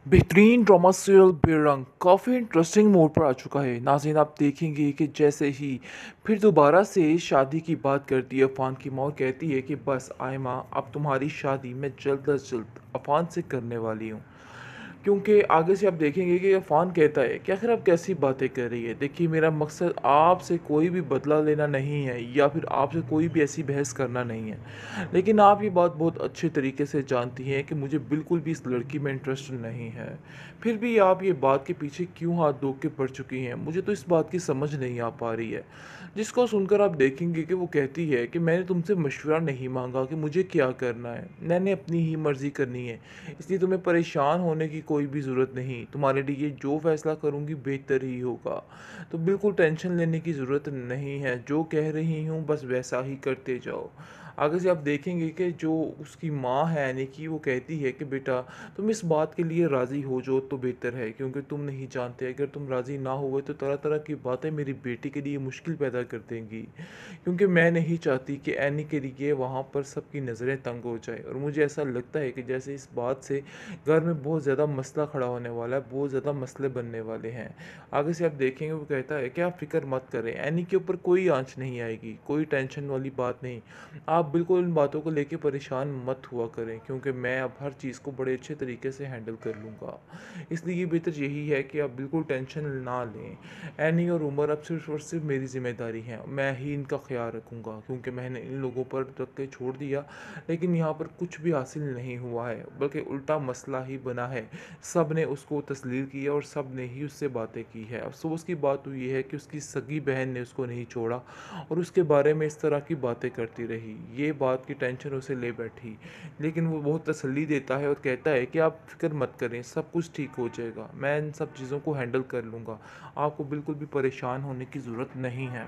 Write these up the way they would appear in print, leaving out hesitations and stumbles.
बेहतरीन drama serial बेरंग काफ़ी इंटरेस्टिंग मोड पर आ चुका है। नाज़रीन, आप देखेंगे कि जैसे ही फिर दोबारा से शादी की बात करती है अफ़ान की माँ और कहती है कि बस आयमा, अब तुम्हारी शादी मैं जल्द अज जल्द अफ़ान से करने वाली हूँ। क्योंकि आगे से आप देखेंगे कि अफ़ान कहता है कि आखिर आप कैसी बातें कर रही है। देखिए, मेरा मकसद आपसे कोई भी बदला लेना नहीं है या फिर आपसे कोई भी ऐसी बहस करना नहीं है। लेकिन आप ये बात बहुत अच्छे तरीके से जानती हैं कि मुझे बिल्कुल भी इस लड़की में इंटरेस्ट नहीं है। फिर भी आप ये बात के पीछे क्यों हाथ धो के पड़ चुकी हैं, मुझे तो इस बात की समझ नहीं आ पा रही है। जिसको सुनकर आप देखेंगे कि वो कहती है कि मैंने तुमसे मशवरा नहीं मांगा कि मुझे क्या करना है, मैंने अपनी ही मर्ज़ी करनी है, इसलिए तुम्हें परेशान होने की कोई भी ज़रूरत नहीं। तुम्हारे लिए जो फ़ैसला करूँगी बेहतर ही होगा। तो बिल्कुल टेंशन लेने की ज़रूरत नहीं है, जो कह रही हूँ बस वैसा ही करते जाओ। आगे से आप देखेंगे कि जो उसकी माँ है यानी कि वो कहती है कि बेटा, तुम इस बात के लिए राज़ी हो जाओ तो बेहतर है, क्योंकि तुम नहीं जानते अगर तुम राज़ी ना हुए तो तरह तरह की बातें मेरी बेटी के लिए मुश्किल पैदा कर देंगी। क्योंकि मैं नहीं चाहती कि एनी के लिए वहाँ पर सबकी नज़रें तंग हो जाए, और मुझे ऐसा लगता है कि जैसे इस बात से घर में बहुत ज़्यादा मसला खड़ा होने वाला है, बहुत ज़्यादा मसले बनने वाले हैं। आगे से आप देखेंगे वो कहता है कि आप फ़िक्र मत करें, एनी के ऊपर कोई आँच नहीं आएगी, कोई टेंशन वाली बात नहीं। आप बिल्कुल इन बातों को लेके परेशान मत हुआ करें, क्योंकि मैं अब हर चीज़ को बड़े अच्छे तरीके से हैंडल कर लूँगा। इसलिए बेहतर यही है कि आप बिल्कुल टेंशन ना लें। एनी और उमर अब सिर्फ़ और सिर्फ़ मेरी ज़िम्मेदारी है। मैं ही इनका ख़्याल रखूँगा, क्योंकि मैंने इन लोगों पर रख के छोड़ दिया, लेकिन यहाँ पर कुछ भी हासिल नहीं हुआ है, बल्कि उल्टा मसला ही बना है। सब ने उसको तस्लील किया और सब ने ही उससे बातें की है। अफ़सोस की बात तो ये है कि उसकी सगी बहन ने उसको नहीं छोड़ा और उसके बारे में इस तरह की बातें करती रही। ये बात की टेंशन उसे ले बैठी। लेकिन वो बहुत तसल्ली देता है और कहता है कि आप फ़िक्र मत करें, सब कुछ ठीक हो जाएगा। मैं इन सब चीज़ों को हैंडल कर लूँगा। आपको बिल्कुल भी परेशान होने की ज़रूरत नहीं है।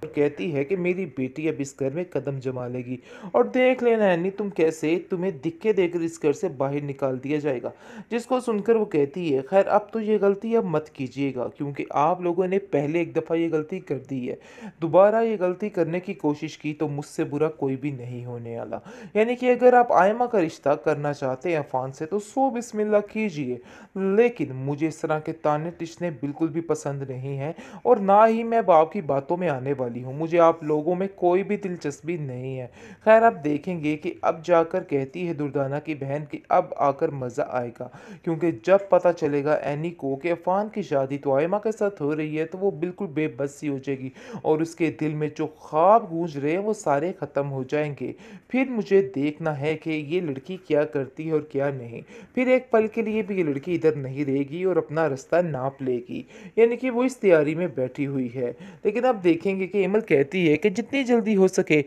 और कहती है कि मेरी बेटी अब इस घर में कदम जमा लेगी और देख लेना एनी तुम कैसे तुम्हें दिक्के देकर इस घर से बाहर निकाल दिया जाएगा। जिसको सुनकर वो कहती है खैर अब तो ये गलती अब मत कीजिएगा क्योंकि आप लोगों ने पहले एक दफ़ा ये गलती कर दी है। दोबारा ये गलती करने की कोशिश की तो मुझसे बुरा कोई भी नहीं होने वाला। यानी कि अगर आप आयमा का रिश्ता करना चाहते हैं अफान से तो सो बिस्मिल्लाह कीजिए, लेकिन मुझे इस तरह के ताने तिश्ने बिल्कुल भी पसंद नहीं है और ना ही मैं बाप की बातों में आने वाली हूँ। मुझे आप लोगों में कोई भी दिलचस्पी नहीं है। खैर आप देखेंगे कि अब जाकर कहती है दुर्दाना की बहन कि अब आकर मज़ा आएगा, क्योंकि जब पता चलेगा एनी को कि अफान की शादी तो आयमा के साथ हो रही है तो वो बिल्कुल बेबस सी हो जाएगी और उसके दिल में जो ख्वाब गूंज रहे हैं वो सारे ख़त्म हो जाएंगे। फिर मुझे देखना है कि ये लड़की क्या करती है और क्या नहीं। फिर एक पल के लिए भी ये लड़की इधर नहीं रहेगी और अपना रास्ता नाप लेगी। यानी कि वो इस तैयारी में बैठी हुई है। लेकिन आप देखेंगे कि इमल कहती है कि जितनी जल्दी हो सके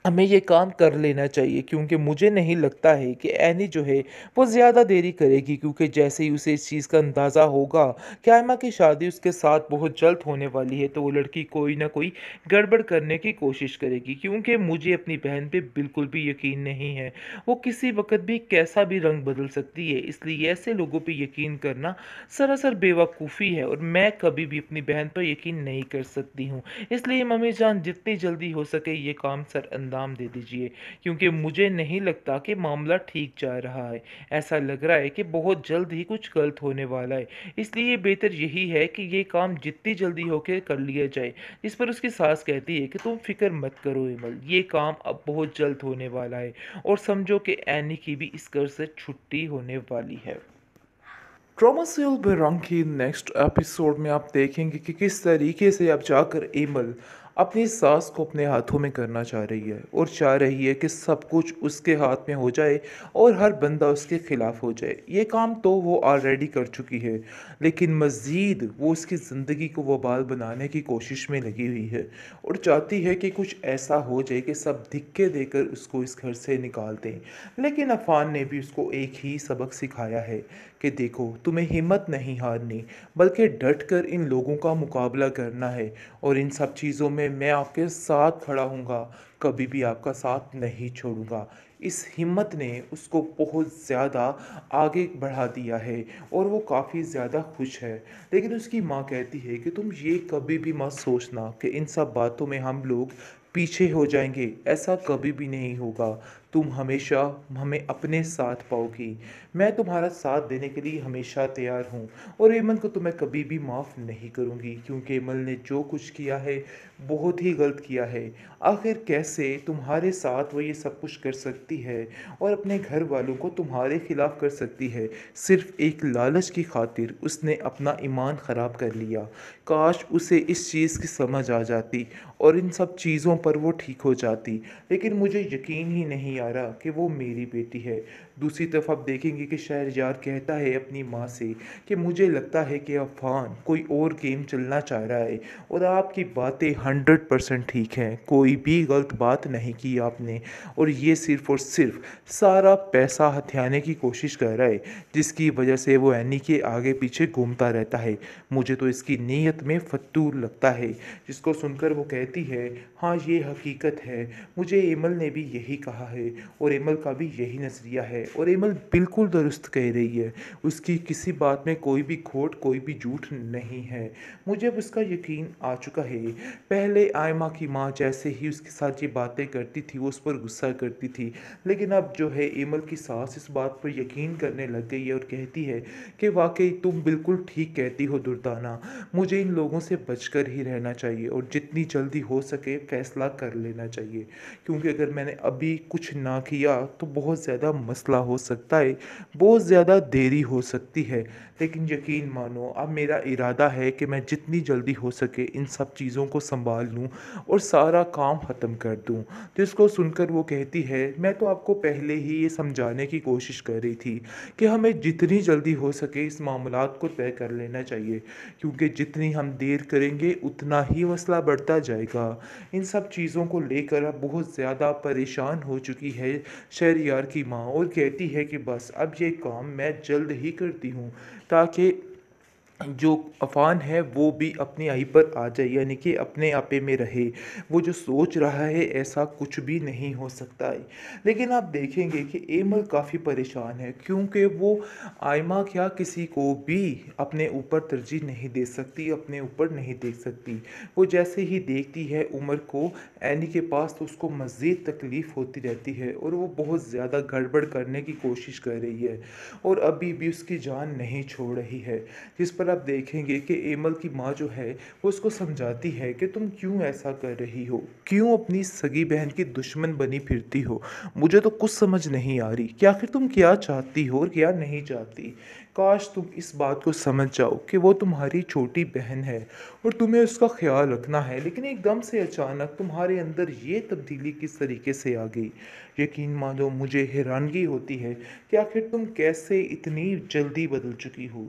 हमें ये काम कर लेना चाहिए, क्योंकि मुझे नहीं लगता है कि एनी जो है वो ज़्यादा देरी करेगी, क्योंकि जैसे ही उसे इस चीज़ का अंदाज़ा होगा कि आयमा की शादी उसके साथ बहुत जल्द होने वाली है तो वो लड़की कोई ना कोई गड़बड़ करने की कोशिश करेगी, क्योंकि मुझे अपनी बहन पे बिल्कुल भी यकीन नहीं है। वो किसी वक्त भी कैसा भी रंग बदल सकती है, इसलिए ऐसे लोगों पे यकीन करना सरासर बेवकूफ़ी है और मैं कभी भी अपनी बहन पर यकीन नहीं कर सकती हूँ। इसलिए मम्मी जान जितनी जल्दी हो सके ये काम सर अंजाम दे दीजिए, क्योंकि मुझे नहीं लगता कि मामला ठीक जा रहा है। ऐसा लग रहा है कि बहुत जल्द ही कुछ गलत होने वाला है। इसलिए बेहतर यही है कि ये काम जितनी जल्दी होके कर लिया जाए। इस पर उसकी सास कहती है कि तुम फिक्र मत करो इमल, ये काम अब बहुत जल्द होने वाला है और समझो कि एनी की भी इस घर से छुट्टी होने वाली है। ड्रामा सीरियल बेरंग की नेक्स्ट एपिसोड में आप देखेंगे कि किस तरीके से अब जाकर एमल अपनी सास को अपने हाथों में करना चाह रही है और चाह रही है कि सब कुछ उसके हाथ में हो जाए और हर बंदा उसके खिलाफ हो जाए। ये काम तो वो ऑलरेडी कर चुकी है, लेकिन मज़ीद वो उसकी ज़िंदगी को वबाल बनाने की कोशिश में लगी हुई है और चाहती है कि कुछ ऐसा हो जाए कि सब धिक्के देकर उसको इस घर से निकाल दें। लेकिन अफ़ान ने भी उसको एक ही सबक सिखाया है कि देखो, तुम्हें हिम्मत नहीं हारनी, बल्कि डट कर इन लोगों का मुकाबला करना है और इन सब चीज़ों में मैं आपके साथ खड़ा हूँगा, कभी भी आपका साथ नहीं छोड़ूंगा। इस हिम्मत ने उसको बहुत ज़्यादा आगे बढ़ा दिया है और वो काफ़ी ज़्यादा खुश है। लेकिन उसकी माँ कहती है कि तुम ये कभी भी मत सोचना कि इन सब बातों में हम लोग पीछे हो जाएंगे, ऐसा कभी भी नहीं होगा। तुम हमेशा हमें अपने साथ पाओगी। मैं तुम्हारा साथ देने के लिए हमेशा तैयार हूँ और एमन को तो मैं कभी भी माफ़ नहीं करूँगी, क्योंकि एमन ने जो कुछ किया है बहुत ही गलत किया है। आखिर कैसे तुम्हारे साथ वो ये सब कुछ कर सकती है और अपने घर वालों को तुम्हारे खिलाफ कर सकती है? सिर्फ एक लालच की खातिर उसने अपना ईमान ख़राब कर लिया। काश उसे इस चीज़ की समझ आ जाती और इन सब चीज़ों पर वो ठीक हो जाती, लेकिन मुझे यकीन ही नहीं आ रहा कि वो मेरी बेटी है। दूसरी तरफ आप देखेंगे कि शहरयार कहता है अपनी माँ से कि मुझे लगता है कि अफ़ान कोई और गेम चलना चाह रहा है, और आपकी बातें 100% ठीक हैं, कोई भी गलत बात नहीं की आपने, और ये सिर्फ़ और सिर्फ सारा पैसा हथियाने की कोशिश कर रहा है, जिसकी वजह से वो एनी के आगे पीछे घूमता रहता है। मुझे तो इसकी नीयत में फतूर लगता है। जिसको सुनकर वो कहती है, हाँ ये हकीकत है, मुझे एमल ने भी यही कहा है और एमल का भी यही नज़रिया है, और एमल बिल्कुल दुरुस्त कह रही है। उसकी किसी बात में कोई भी खोट, कोई भी झूठ नहीं है। मुझे अब उसका यकीन आ चुका है। पहले आयमा की माँ जैसे ही उसके साथ ये बातें करती थी वो उस पर गुस्सा करती थी, लेकिन अब जो है एमल की सास इस बात पर यकीन करने लग गई है और कहती है कि वाकई तुम बिल्कुल ठीक कहती हो दुर्दाना, मुझे इन लोगों से बचकर ही रहना चाहिए और जितनी जल्दी हो सके फ़ैसला कर लेना चाहिए, क्योंकि अगर मैंने अभी कुछ ना किया तो बहुत ज़्यादा मसला हो सकता है, बहुत ज़्यादा देरी हो सकती है। लेकिन यकीन मानो अब मेरा इरादा है कि मैं जितनी जल्दी हो सके इन सब चीज़ों को संभाल लूँ और सारा काम ख़त्म कर दूँ। जिसको सुनकर वो कहती है, मैं तो आपको पहले ही ये समझाने की कोशिश कर रही थी कि हमें जितनी जल्दी हो सके इस मामलात को तय कर लेना चाहिए, क्योंकि जितनी हम देर करेंगे उतना ही मसला बढ़ता जाएगा। इन सब चीज़ों को लेकर अब बहुत ज़्यादा परेशान हो चुकी है शहरयार की माँ, और कहती है कि बस अब ये काम मैं जल्द ही करती हूँ, ताकि जो अफ़ान है वो भी अपनी आई पर आ जाए, यानी कि अपने आपे में रहे। वो जो सोच रहा है ऐसा कुछ भी नहीं हो सकता है। लेकिन आप देखेंगे कि एमल काफ़ी परेशान है, क्योंकि वो आयमा क्या किसी को भी अपने ऊपर तरजीह नहीं दे सकती, अपने ऊपर नहीं देख सकती। वो जैसे ही देखती है उमर को एनी के पास, तो उसको मज़ीद तकलीफ़ होती रहती है और वो बहुत ज़्यादा गड़बड़ करने की कोशिश कर रही है और अभी भी उसकी जान नहीं छोड़ रही है। जिस पर आप देखेंगे कि एमल की माँ जो है वो उसको समझाती है कि तुम क्यों ऐसा कर रही हो, क्यों अपनी सगी बहन की दुश्मन बनी फिरती हो। मुझे तो कुछ समझ नहीं आ रही कि आखिर तुम क्या चाहती हो और क्या नहीं चाहती। काश तुम इस बात को समझ जाओ कि वो तुम्हारी छोटी बहन है और तुम्हें उसका ख्याल रखना है, लेकिन एकदम से अचानक तुम्हारे अंदर ये तब्दीली किस तरीके से आ गई। यकीन मानो मुझे हैरानगी होती है कि आखिर तुम कैसे इतनी जल्दी बदल चुकी हो।